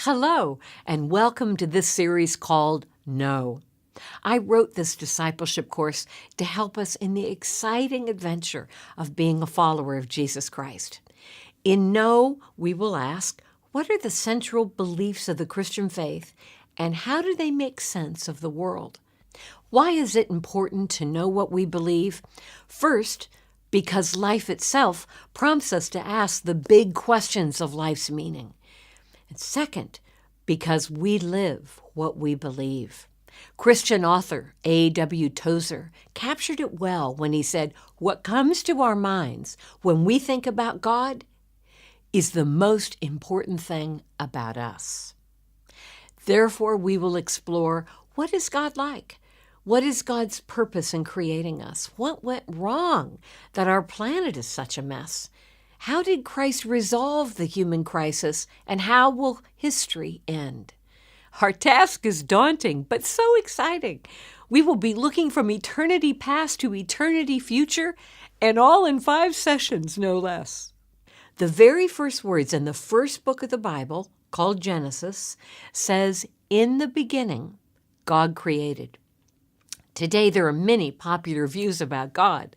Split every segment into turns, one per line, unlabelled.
Hello, and welcome to this series called Know. I wrote this discipleship course to help us in the exciting adventure of being a follower of Jesus Christ. In Know, we will ask, what are the central beliefs of the Christian faith, and how do they make sense of the world? Why is it important to know what we believe? First, because life itself prompts us to ask the big questions of life's meaning. And second, because we live what we believe. Christian author A.W. Tozer captured it well when he said, "What comes to our minds when we think about God is the most important thing about us." Therefore, we will explore, what is God like? What is God's purpose in creating us? What went wrong that our planet is such a mess? How did Christ resolve the human crisis, and how will history end? Our task is daunting, but so exciting. We will be looking from eternity past to eternity future, and all in 5 sessions, no less. The very first words in the first book of the Bible, called Genesis, says, "In the beginning, God created." Today, there are many popular views about God.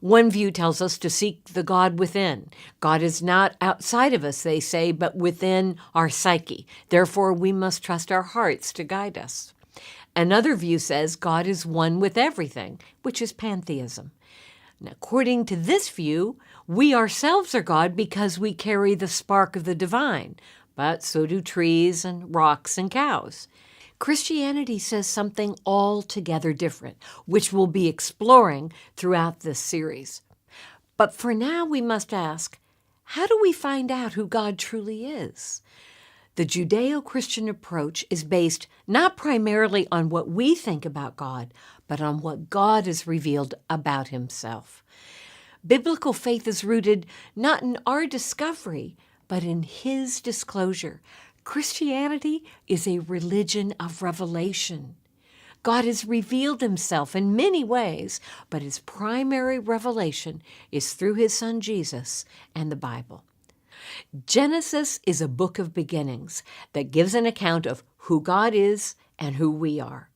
One view tells us to seek the God within. God is not outside of us, they say, but within our psyche. Therefore, we must trust our hearts to guide us. Another view says God is one with everything, which is pantheism. And according to this view, we ourselves are God because we carry the spark of the divine, but so do trees and rocks and cows. Christianity says something altogether different, which we'll be exploring throughout this series. But for now, we must ask, how do we find out who God truly is? The Judeo-Christian approach is based not primarily on what we think about God, but on what God has revealed about himself. Biblical faith is rooted not in our discovery, but in his disclosure. Christianity is a religion of revelation. God has revealed himself in many ways, but his primary revelation is through his son Jesus and the Bible. Genesis is a book of beginnings that gives an account of who God is and who we are.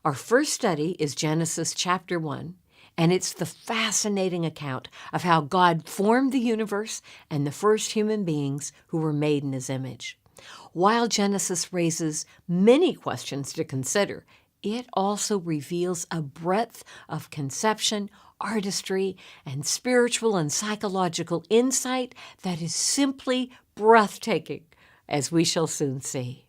Our first study is Genesis chapter 1, and it's the fascinating account of how God formed the universe and the first human beings who were made in his image. While Genesis raises many questions to consider, it also reveals a breadth of conception, artistry, and spiritual and psychological insight that is simply breathtaking, as we shall soon see.